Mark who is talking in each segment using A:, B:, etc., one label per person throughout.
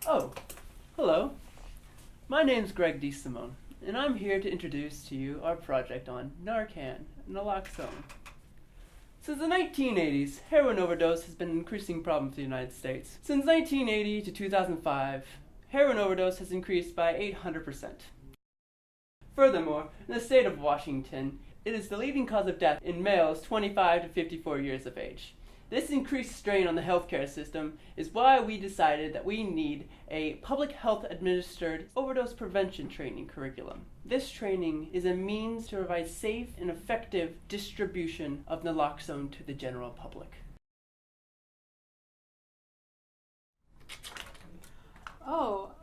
A: Oh, hello. My name's Greg DeSimone, and I'm here to introduce to you our project on Narcan, Naloxone. Since the 1980s, heroin overdose has been an increasing problem for the United States. Since 1980 to 2005, heroin overdose has increased by 800%. Furthermore, in the state of Washington, it is the leading cause of death in males 25 to 54 years of age. This increased strain on the healthcare system is why we decided that we need a public health administered overdose prevention training curriculum. This training is a means to provide safe and effective distribution of naloxone to the general public.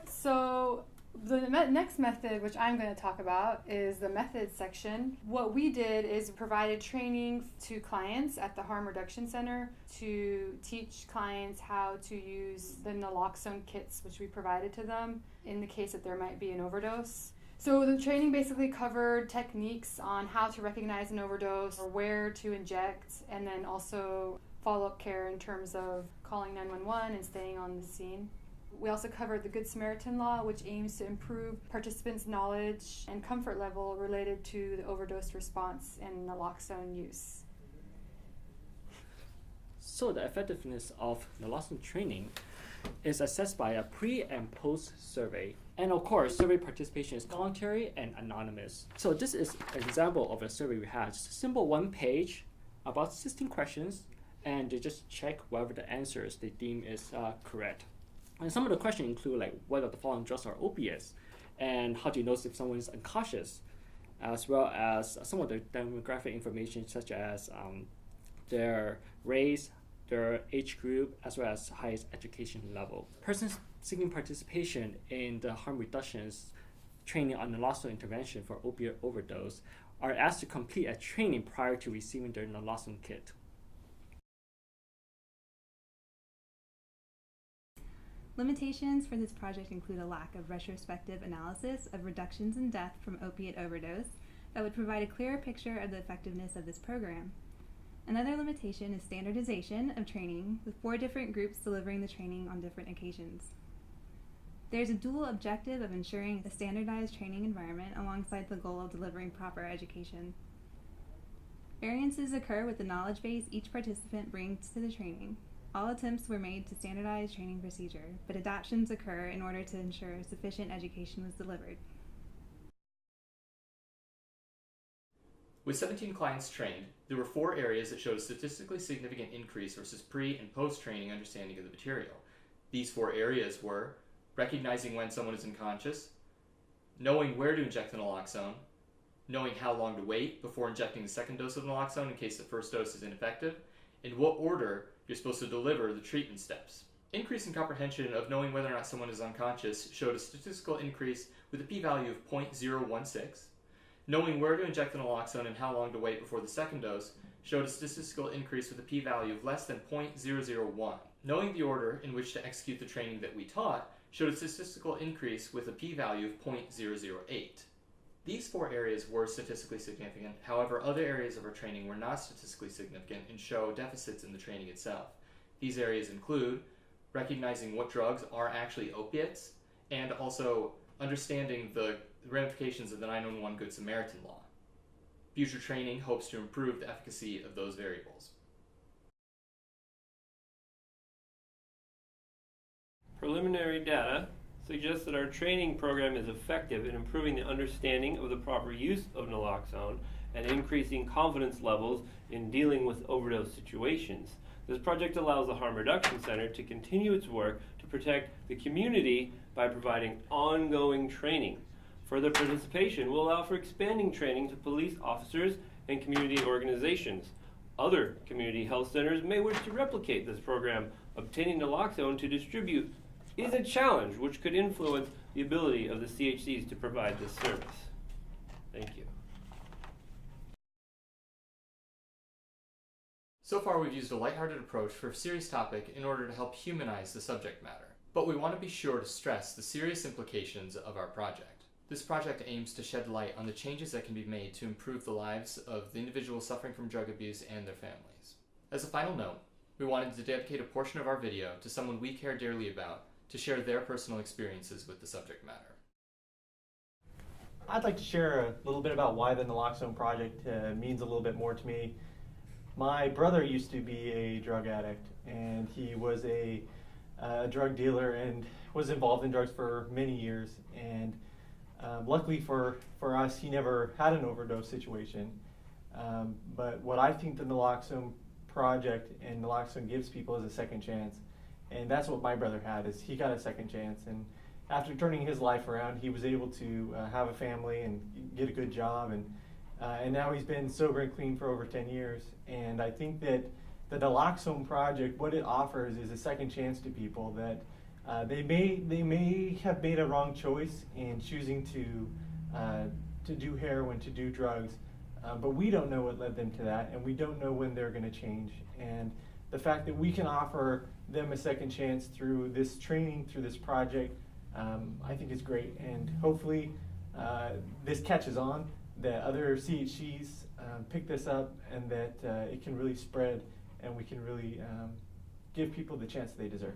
B: So the next method, which I'm going to talk about, is the methods section. What we did is provided training to clients at the Harm Reduction Center to teach clients how to use the naloxone kits, which we provided to them in the case that there might be an overdose. So the training basically covered techniques on how to recognize an overdose or where to inject, and then also follow-up care in terms of calling 911 and staying on the scene. We also covered the Good Samaritan Law, which aims to improve participants' knowledge and comfort level related to the overdose response and naloxone use.
C: So the effectiveness of naloxone training is assessed by a pre and post survey. And of course, survey participation is voluntary and anonymous. So this is an example of a survey we had. Just a simple one page, about 16 questions, and they just check whether the answers they deem is correct. And some of the questions include like whether the following drugs are opiates, and how do you know if someone is unconscious, as well as some of the demographic information such as their race, their age group, as well as highest education level. Persons seeking participation in the harm reductions training on naloxone intervention for opioid overdose are asked to complete a training prior to receiving their naloxone kit.
D: Limitations for this project include a lack of retrospective analysis of reductions in death from opiate overdose that would provide a clearer picture of the effectiveness of this program. Another limitation is standardization of training, with 4 different groups delivering the training on different occasions. There's a dual objective of ensuring a standardized training environment alongside the goal of delivering proper education. Variances occur with the knowledge base each participant brings to the training. All attempts were made to standardize training procedure, but adaptations occur in order to ensure sufficient education was delivered.
E: With 17 clients trained, there were 4 areas that showed a statistically significant increase versus pre- and post-training understanding of the material. These 4 areas were recognizing when someone is unconscious, knowing where to inject the naloxone, knowing how long to wait before injecting the second dose of naloxone in case the first dose is ineffective, and what order you're supposed to deliver the treatment steps. Increase in comprehension of knowing whether or not someone is unconscious showed a statistical increase with a p-value of 0.016. Knowing where to inject the naloxone and how long to wait before the second dose showed a statistical increase with a p-value of less than 0.001. Knowing the order in which to execute the training that we taught showed a statistical increase with a p-value of 0.008. These 4 areas were statistically significant. However, other areas of our training were not statistically significant and show deficits in the training itself. These areas include recognizing what drugs are actually opiates and also understanding the ramifications of the 911 Good Samaritan Law. Future training hopes to improve the efficacy of those variables.
F: Preliminary data suggests that our training program is effective in improving the understanding of the proper use of naloxone and increasing confidence levels in dealing with overdose situations. This project allows the Harm Reduction Center to continue its work to protect the community by providing ongoing training. Further participation will allow for expanding training to police officers and community organizations. Other community health centers may wish to replicate this program. Obtaining naloxone to distribute is a challenge which could influence the ability of the CHCs to provide this service. Thank you.
E: So far, we've used a lighthearted approach for a serious topic in order to help humanize the subject matter. But we want to be sure to stress the serious implications of our project. This project aims to shed light on the changes that can be made to improve the lives of the individuals suffering from drug abuse and their families. As a final note, we wanted to dedicate a portion of our video to someone we care dearly about to share their personal experiences with the subject matter.
G: I'd like to share a little bit about why the Naloxone project means a little bit more to me. My brother used to be a drug addict, and he was a drug dealer and was involved in drugs for many years. And luckily for us, he never had an overdose situation. But what I think the Naloxone project and Naloxone gives people is a second chance. And that's what my brother had, is he got a second chance. And after turning his life around, he was able to have a family and get a good job, and now he's been sober and clean for over 10 years. And I think that the Naloxone project, what it offers is a second chance to people that they may have made a wrong choice in choosing to do heroin, to do drugs, but we don't know what led them to that, and we don't know when they're going to change. And the fact that we can offer them a second chance through this training, through this project, I think is great. And hopefully this catches on, that other CHCs pick this up, and that it can really spread, and we can really give people the chance they deserve.